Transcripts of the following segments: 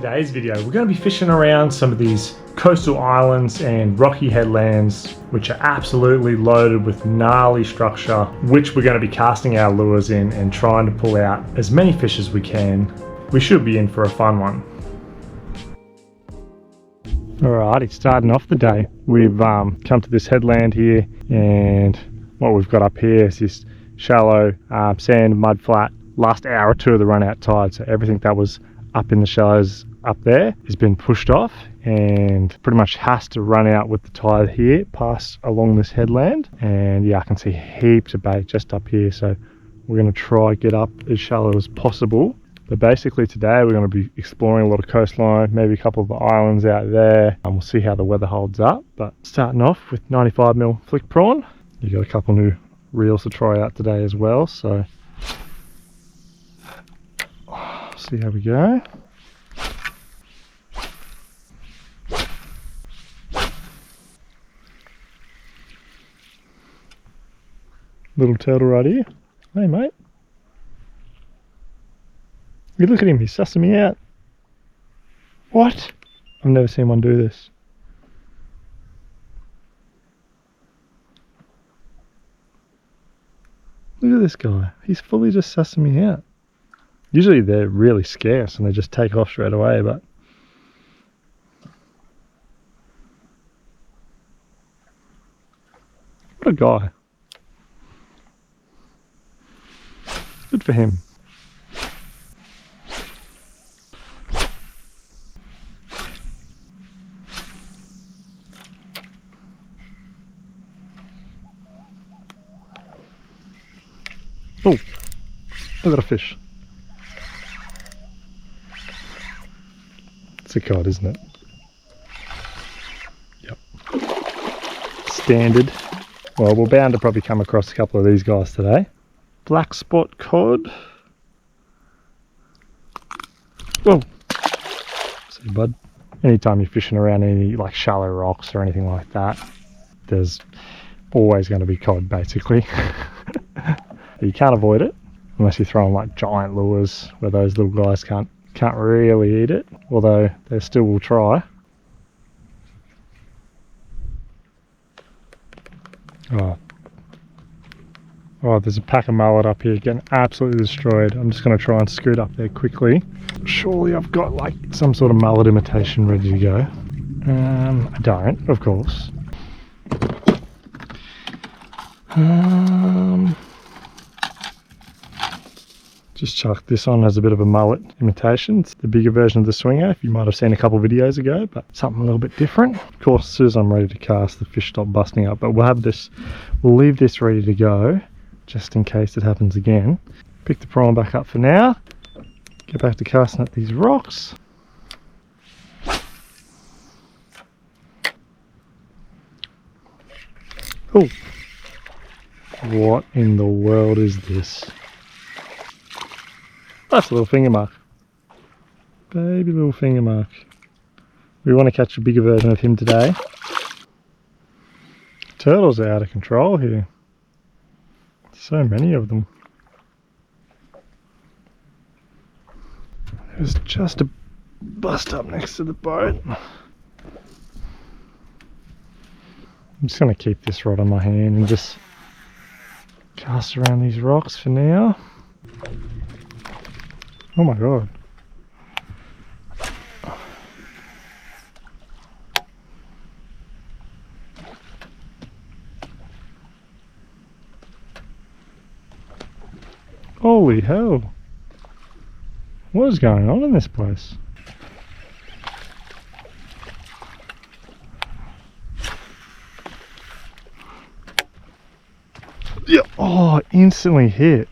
today's video, we're going to be fishing around some of these coastal islands and rocky headlands, which are absolutely loaded with gnarly structure, which we're going to be casting our lures in and trying to pull out as many fish as we can. We should be in for a fun one. Alrighty, starting off the day, we've come to this headland here, and what we've got up here is this shallow sand mud flat. Last hour or two of the run out tide, so everything that was up in the shallows up there has been pushed off and pretty much has to run out with the tide here, pass along this headland. And yeah, I can see heaps of bait just up here, so we're going to try get up as shallow as possible. But basically today we're going to be exploring a lot of coastline, maybe a couple of the islands out there, and we'll see how the weather holds up. But starting off with 95mm flick prawn. You got a couple new reels to try out today as well, so see how we go. Little turtle right here. Hey mate. You look at him, he's sussing me out. What? I've never seen one do this. Look at this guy. He's fully just sussing me out. Usually they're really scarce and they just take off straight away, but what a guy. Good for him. Oh, I got a fish. It's a cod, isn't it? Yep. Standard. Well, we're bound to probably come across a couple of these guys today. Black spot cod. Whoa. See, bud. Anytime you're fishing around any like shallow rocks or anything like that, there's always going to be cod, basically. You can't avoid it unless you're throwing like giant lures where those little guys can't really eat it, although they still will try. Oh, there's a pack of mullet up here getting absolutely destroyed. I'm just going to try and scoot up there quickly. Surely I've got like some sort of mullet imitation ready to go. I don't, of course. Just chuck this on as a bit of a mullet imitation. It's the bigger version of the swinger, if you might have seen a couple of videos ago, but something a little bit different. Of course, as soon as I'm ready to cast, the fish stop busting up, but we'll leave this ready to go just in case it happens again. Pick the prawn back up for now. Get back to casting at these rocks. Oh, what in the world is this? That's a little finger mark. Baby little finger mark. We want to catch a bigger version of him today. Turtles are out of control here. So many of them. There's just a bust up next to the boat. I'm just going to keep this rod on my hand and just cast around these rocks for now. Oh my god. Holy hell. What is going on in this place? Yeah. Oh, instantly hit.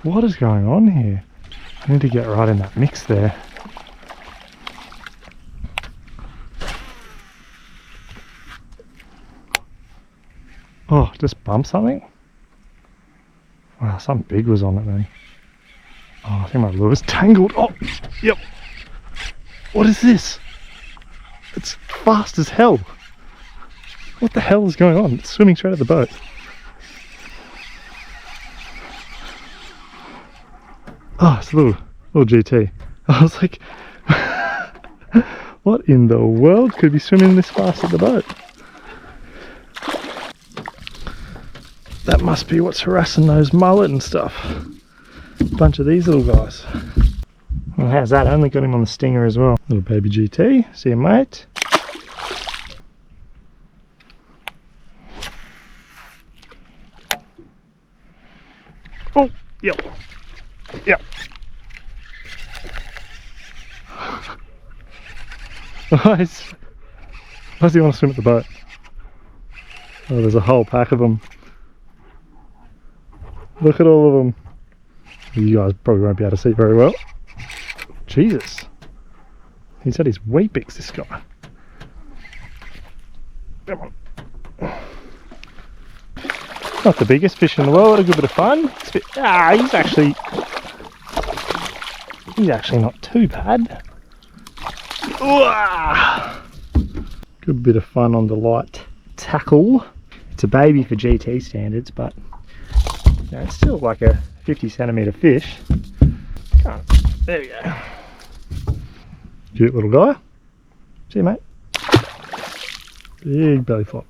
What is going on here? I need to get right in that mix there. Oh, just bumped something? Wow, something big was on it then. Oh, I think my lure's tangled. Oh, yep. What is this? It's fast as hell. What the hell is going on? It's swimming straight at the boat. Oh, it's a little GT. I was like, what in the world could be swimming this fast at the boat? That must be what's harassing those mullet and stuff. A bunch of these little guys. Well, how's that? I only got him on the stinger as well. Little baby GT. See you, mate. Oh, yep. Yep. Nice. Why does he want to swim at the boat? Oh, there's a whole pack of them. Look at all of them. You guys probably won't be able to see very well. Jesus. He's had his weepix, this guy. Come on. Not the biggest fish in the world, a good bit of fun. He's actually not too bad. Good bit of fun on the light tackle. It's a baby for GT standards, but you know, it's still like a 50 centimetre fish. There we go. Cute little guy. See you, mate. Big belly flop.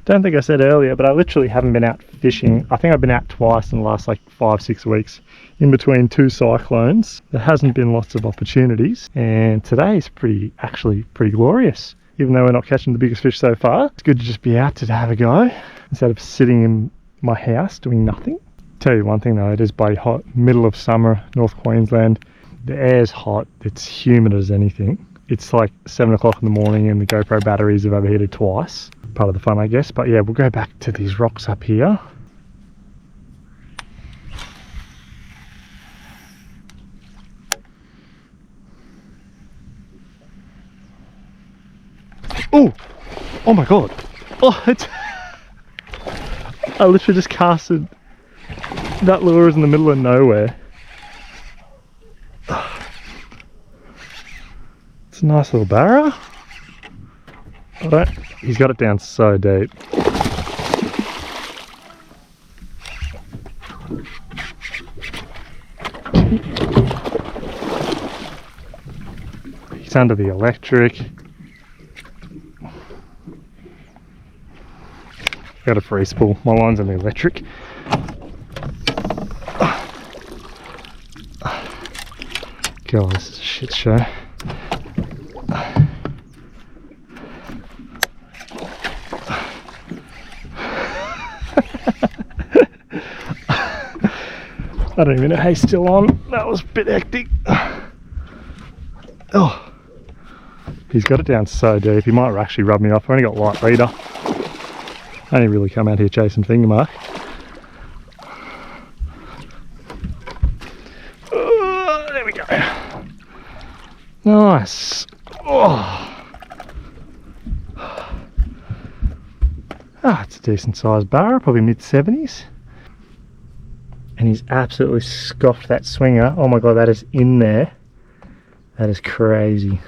Don't think I said earlier, but I literally haven't been out fishing. I think I've been out twice in the last like 5-6 weeks in between 2 cyclones. There hasn't been lots of opportunities, and today is actually pretty glorious. Even though we're not catching the biggest fish so far, it's good to just be out to have a go instead of sitting in my house doing nothing. Tell you one thing though, it is bloody hot. Middle of summer, North Queensland. The air's hot, it's humid as anything. It's like 7 o'clock in the morning and the GoPro batteries have overheated twice. Part of the fun, I guess. But yeah, we'll go back to these rocks up here. Oh my god. Oh, it's I literally just casted. That lure is in the middle of nowhere. It's a nice little barra. Alright, he's got it down so deep. He's under the electric. Got a free spool. My line's on the electric. God, this is a shit show. I don't even know how he's still on. That was a bit hectic. Oh, he's got it down so deep. He might actually rub me off. I've only got light leader. I only really come out here chasing finger mark. There we go. Nice. Oh. It's a decent sized barra, probably mid-70s. And he's absolutely scoffed that swinger. Oh my god, that is in there. That is crazy.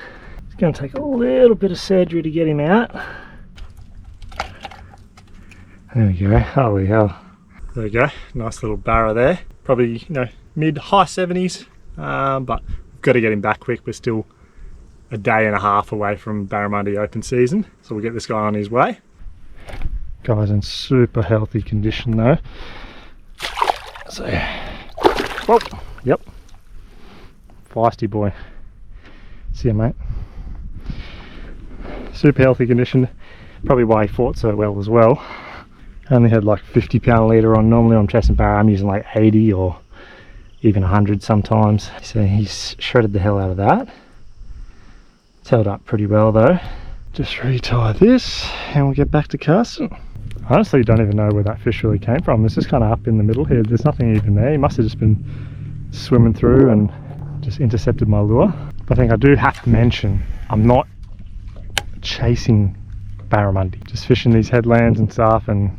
It's going to take a little bit of surgery to get him out. There we go. Holy hell. There we go. Nice little barra there. Probably, you know, mid-high 70s. But we've got to get him back quick. We're still a day and a half away from Barramundi open season. So we'll get this guy on his way. Guy's in super healthy condition though. So, whoa, yep, feisty boy. See ya, mate. Super healthy condition, probably why he fought so well as well. Only had like 50-pound leader on. Normally I'm chasing barra, I'm using like 80 or even 100 sometimes. So he's shredded the hell out of that. It's held up pretty well though. Just retie this and we'll get back to casting. I honestly don't even know where that fish really came from. It's just kind of up in the middle here. There's nothing even there. He must have just been swimming through and just intercepted my lure. But I think I do have to mention, I'm not chasing barramundi. Just fishing these headlands and stuff and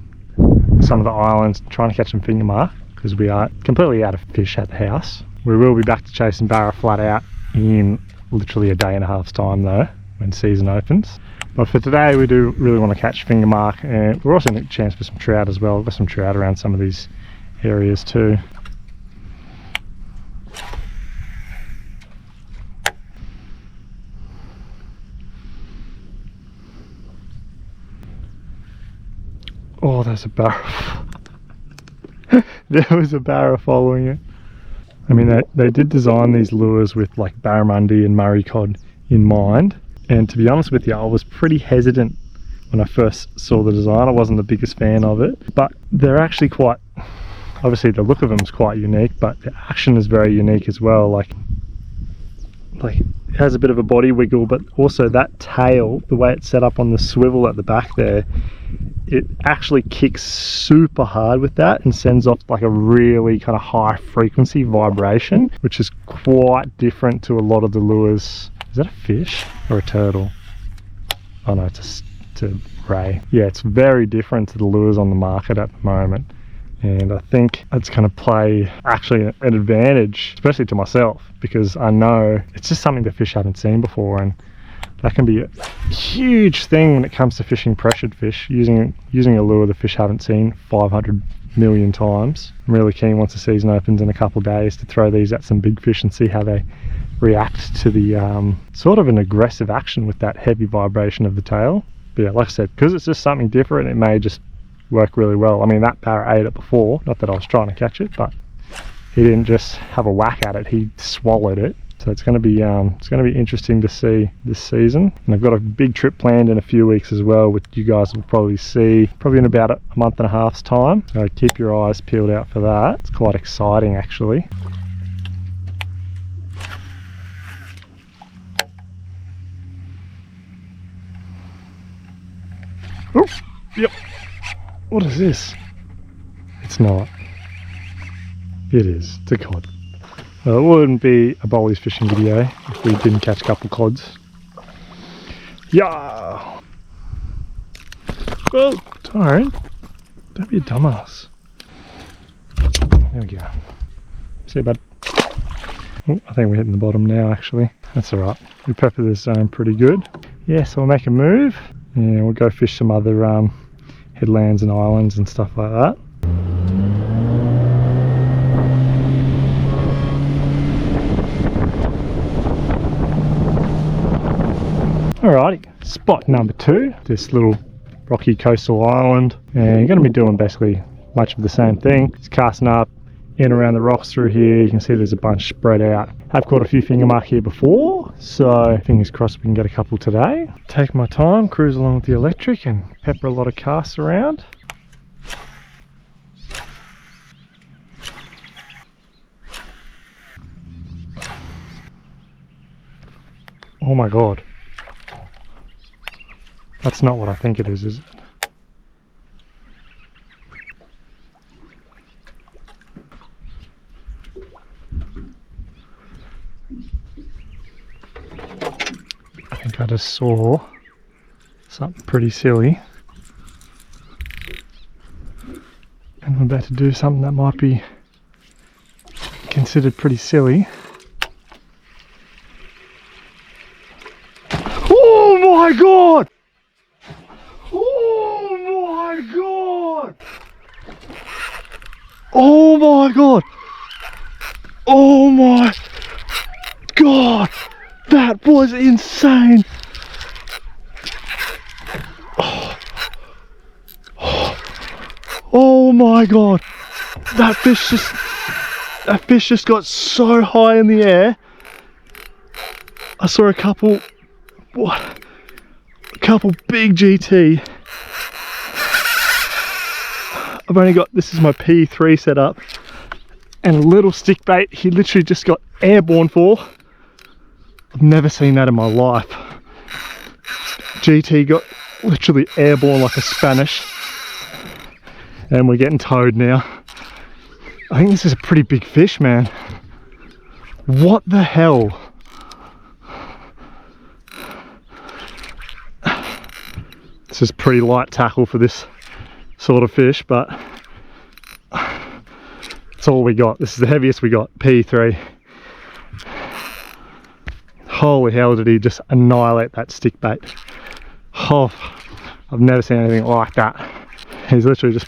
some of the islands, trying to catch some finger mark because we are completely out of fish at the house. We will be back to chasing barra flat out in literally a day and a half's time though, when season opens. But for today we do really want to catch finger mark, and we're also going to get a chance for some trout as well. We've got some trout around some of these areas too. Oh, there's a barra. There was a barra following it. I mean, they did design these lures with like barramundi and Murray cod in mind. And to be honest with you, I was pretty hesitant when I first saw the design. I wasn't the biggest fan of it, but they're actually quite, obviously the look of them is quite unique, but the action is very unique as well. Like it has a bit of a body wiggle, but also that tail, the way it's set up on the swivel at the back there, it actually kicks super hard with that and sends off like a really kind of high frequency vibration, which is quite different to a lot of the lures. Is that a fish or a turtle? Oh no, it's a ray. Yeah, it's very different to the lures on the market at the moment. And I think it's going to play actually an advantage, especially to myself, because I know it's just something the fish haven't seen before, and that can be a huge thing when it comes to fishing pressured fish, using a lure the fish haven't seen 500 million times. I'm really keen once the season opens in a couple of days to throw these at some big fish and see how they react to the sort of an aggressive action with that heavy vibration of the tail. But yeah, like I said, because it's just something different, it may just work really well. I mean, that barra ate it before, not that I was trying to catch it, but he didn't just have a whack at it, he swallowed it. So it's going to be interesting to see this season. And I've got a big trip planned in a few weeks as well, which you guys will probably see probably in about a month and a half's time. So keep your eyes peeled out for that. It's quite exciting actually. Oh, yep. What is this? It's not. It is. It's a cod. Well, it wouldn't be a Bollies fishing video if we didn't catch a couple cods. Yeah. Well, don't be a dumbass. There we go. See you, bud. Oh, I think we're hitting the bottom now actually. That's alright. We pepper this zone pretty good. Yeah, so we'll make a move and we'll go fish some other headlands and islands and stuff like that. Alrighty, spot number 2, this little rocky coastal island, and you're going to be doing basically much of the same thing. Just casting up in and around the rocks through here. You can see there's a bunch spread out. I've caught a few finger mark here before, so fingers crossed we can get a couple today. Take my time, cruise along with the electric and pepper a lot of casts around. Oh my god. That's not what I think it is it? I think I just saw something pretty silly. And I'm about to do something that might be considered pretty silly. Oh my god! Oh my god! Oh my god! That was insane! Oh my god! That fish just got so high in the air. I saw a couple big GT. I've only got, this is my P3 set up, and a little stick bait he literally just got airborne for. I've never seen that in my life. GT got literally airborne like a Spanish, and we're getting towed now. I think this is a pretty big fish, man. What the hell? This is pretty light tackle for this sort of fish, but it's all we got. This is the heaviest we got, P3. Holy hell, did he just annihilate that stick bait. Oh, I've never seen anything like that. He's literally just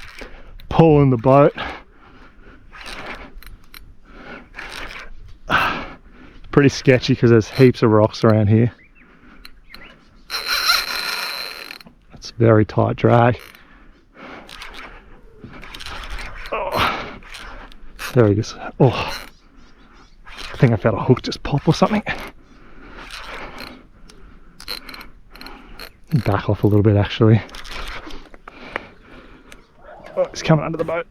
pulling the boat. Pretty sketchy because there's heaps of rocks around here. It's very tight drag. There he is. Oh, I think I felt a hook just pop or something. Back off a little bit actually. Oh, he's coming under the boat.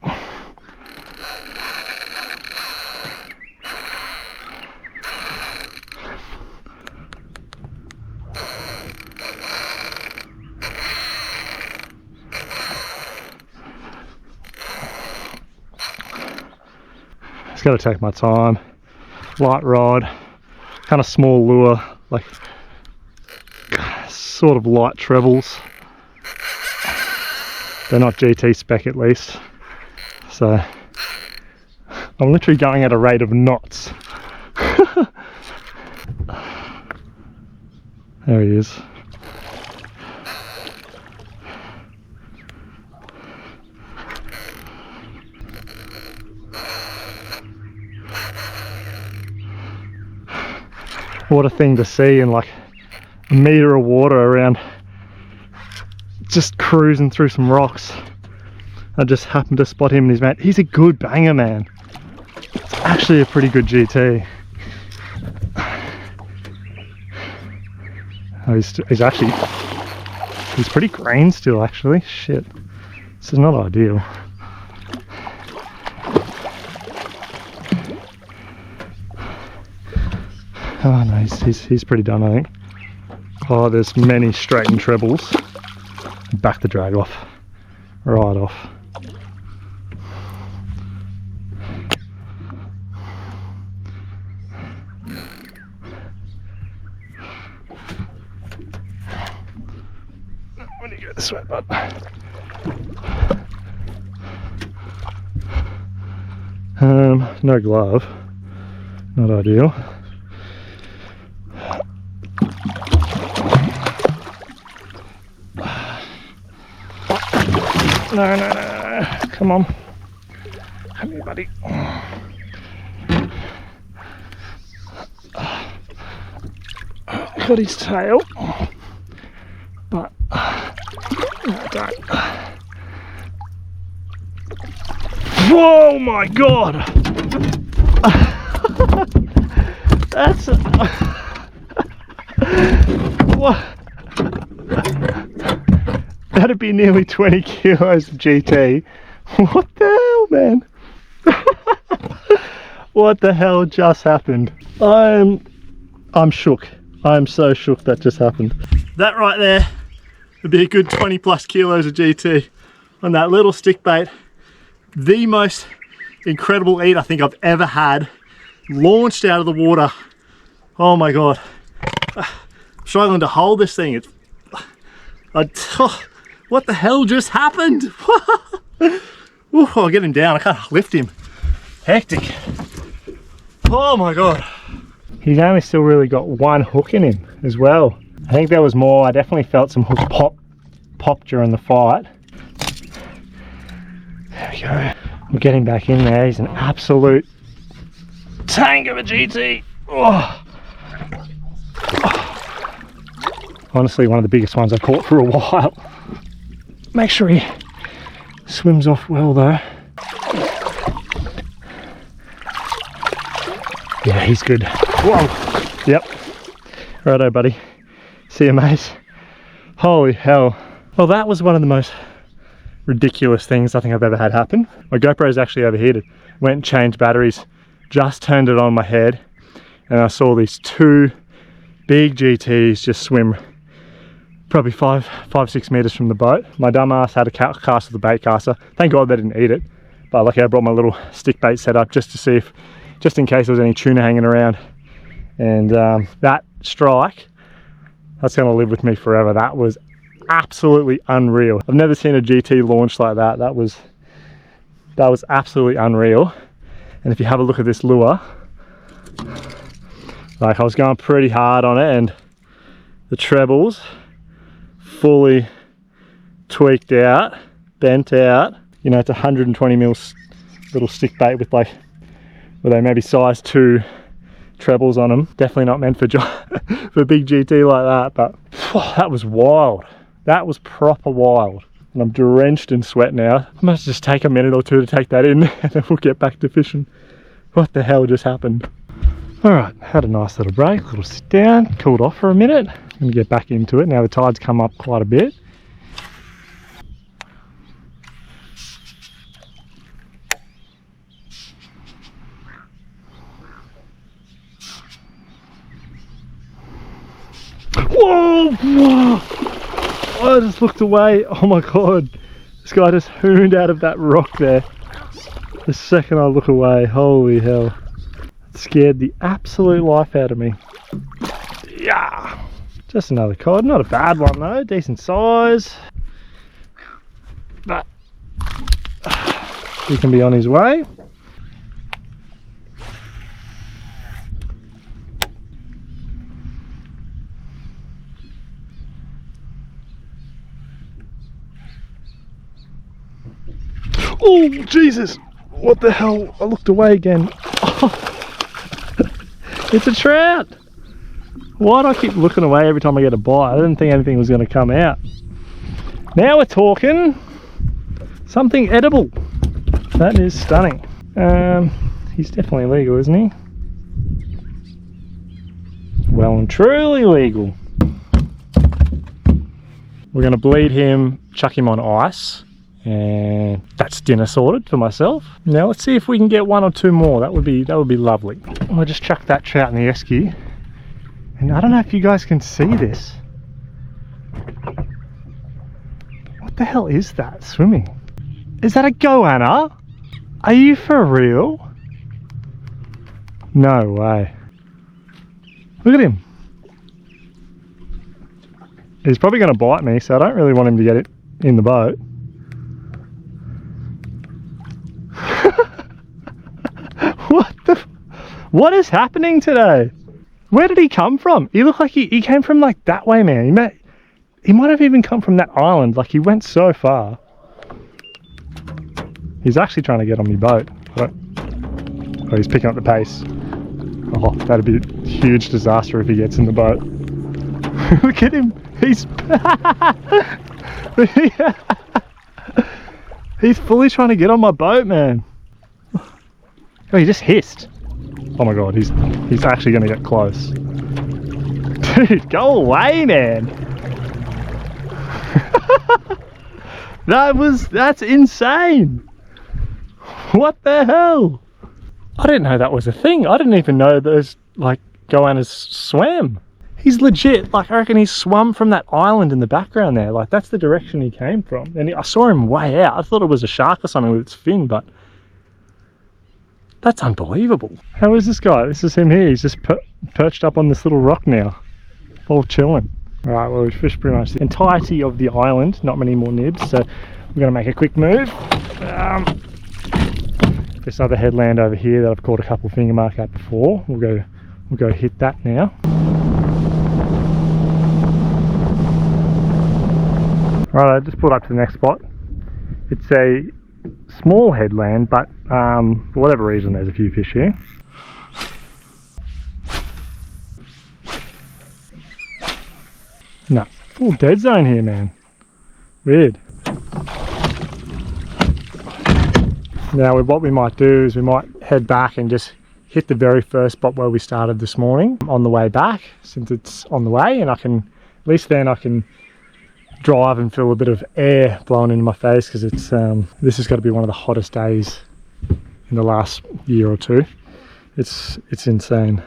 Just got to take my time. Light rod, kind of small lure, like sort of light trebles. They're not GT spec at least. So I'm literally going at a rate of knots. There he is. What a thing to see in like a metre of water around, just cruising through some rocks. I just happened to spot him and his mate. He's a good banger, man. It's actually a pretty good GT. Oh, he's pretty green still actually. Shit, this is not ideal. Oh no, he's pretty done, I think. Oh, there's many straightened trebles. Back the drag off. Right off. When do you go this way, bud? No glove. Not ideal. No. Come on. Come here, buddy. Got his tail. But no, don't. Whoa, my God! That's what? That'd be nearly 20 kilos of GT. What the hell, man? What the hell just happened? I'm shook. I'm so shook that just happened. That right there would be a good 20 plus kilos of GT on that little stick bait. The most incredible eat I think I've ever had, launched out of the water. Oh my God. I'm struggling to hold this thing. What the hell just happened? Ooh, I'll get him down. I can't lift him. Hectic. Oh my God. He's only still really got one hook in him as well. I think there was more. I definitely felt some hooks pop during the fight. There we go. We'll get him back in there. He's an absolute tank of a GT. Oh. Honestly, one of the biggest ones I've caught for a while. Make sure he swims off well though. Yeah, he's good. Whoa. Yep. Righto, buddy. See you, mate. Holy hell. Well, that was one of the most ridiculous things I think I've ever had happen. My GoPro's actually overheated. Went and changed batteries, just turned it on my head, and I saw these two big GTs just swim probably 5-6 meters from the boat. My dumb ass had a cast with a bait caster. Thank God they didn't eat it. But luckily I brought my little stick bait set up just to see if, just in case there was any tuna hanging around. And that strike, that's gonna live with me forever. That was absolutely unreal. I've never seen a GT launch like that. That was absolutely unreal. And if you have a look at this lure, like I was going pretty hard on it and the trebles fully tweaked out, bent out. You know, it's 120 mils little stick bait with like, well, they maybe size 2 trebles on them. Definitely not meant for for big GT like that, but that was wild. That was proper wild. and I'm drenched in sweat now. I must just take a minute or two to take that in and then we'll get back to fishing. What the hell just happened? Alright, had a nice little break, little sit down, cooled off for a minute, and get back into it. Now the tide's come up quite a bit. Whoa! Whoa! I just looked away. Oh my god. This guy just hooned out of that rock there. The second I look away, holy hell. It scared the absolute life out of me. Yeah! Just another cod. Not a bad one though. Decent size. But he can be on his way. Oh, Jesus! What the hell? I looked away again. It's a trout! Why do I keep looking away every time I get a bite? I didn't think anything was going to come out. Now we're talking something edible. That is stunning. He's definitely legal, isn't he? Well and truly legal. We're going to bleed him, chuck him on ice, and that's dinner sorted for myself. Now let's see if we can get one or two more. That would be lovely. I'll just chuck that trout in the esky, and I don't know if you guys can see this. What the hell is that swimming? Is that a goanna? Are you for real? No way. Look at him. He's probably going to bite me, so I don't really want him to get it in the boat. What is happening today? Where did he come from? He looked like he came from like that way, man. He might have even come from that island. Like he went so far. He's actually trying to get on my boat. Oh, he's picking up the pace. Oh, that'd be a huge disaster if he gets in the boat. Look at him. He's fully trying to get on my boat, man. Oh, he just hissed. Oh my god, he's actually going to get close. Dude, go away, man. That's insane. What the hell? I didn't know that was a thing. I didn't even know those like goannas swam. He's legit, like I reckon he swum from that island in the background there. Like that's the direction he came from. And I saw him way out. I thought it was a shark or something with its fin, but that's unbelievable. How is this guy? This is him here. He's just perched up on this little rock now, all chilling. All right, well, we've fished pretty much the entirety of the island. Not many more nibs, so we're going to make a quick move. This other headland over here that I've caught a couple finger mark at before. We'll go hit that now. Right, I just pulled up to the next spot. It's a small headland, but for whatever reason there's a few fish here. No, full dead zone here, man. Weird. Now what we might do is we might head back and just hit the very first spot where we started this morning on the way back, since it's on the way, and at least then I can drive and feel a bit of air blowing into my face, because it's this has got to be one of the hottest days in the last year or two. It's insane.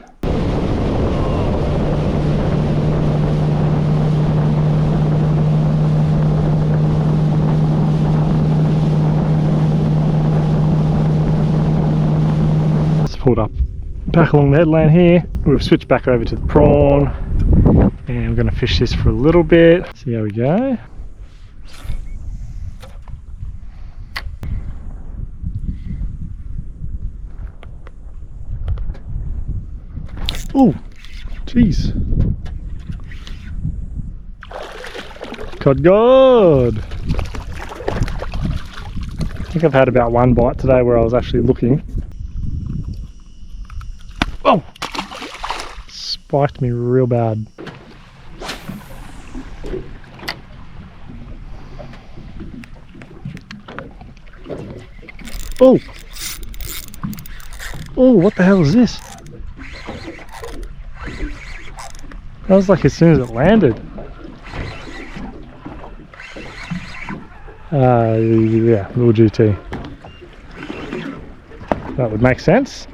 Just pulled up back along the headland here. We've switched back over to the prawn, and we're going to fish this for a little bit. See how we go. Oh, jeez. Cod God. I think I've had about one bite today where I was actually looking. Oh! Spiked me real bad. Oh! Oh, what the hell is this? That was like as soon as it landed. Yeah, little GT. That would make sense.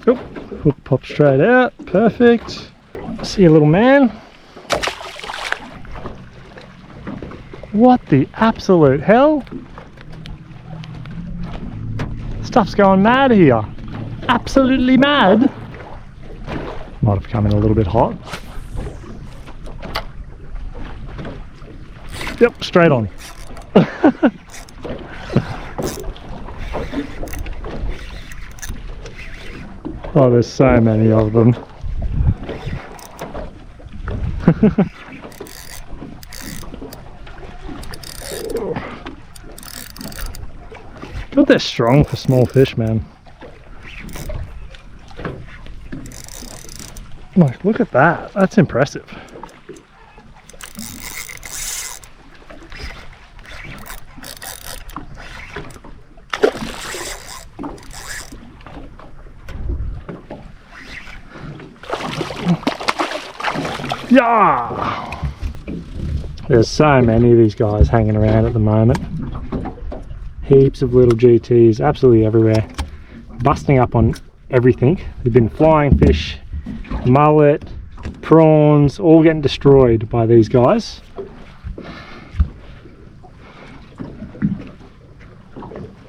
Oop, hook pops straight out, perfect. See you, little man. What the absolute hell? Stuff's going mad here. Absolutely mad. Might have come in a little bit hot. Yep, straight on. Oh, there's so many of them. God, they're strong for small fish, man. Like, look at that. That's impressive. Yeah! There's so many of these guys hanging around at the moment. Heaps of little GTs absolutely everywhere, busting up on everything. They've been flying fish, mullet, prawns, all getting destroyed by these guys.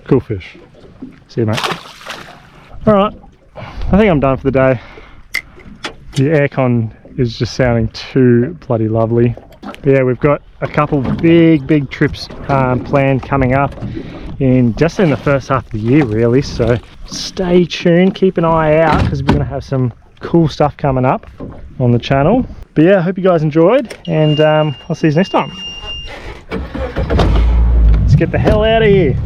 Cool fish. See you, mate. Alright, I think I'm done for the day. The aircon is just sounding too bloody lovely. But yeah, we've got a couple big trips planned coming up in the first half of the year, really, so stay tuned, keep an eye out, because we're going to have some cool stuff coming up on the channel. But yeah, I hope you guys enjoyed, and I'll see you next time. Let's get the hell out of here.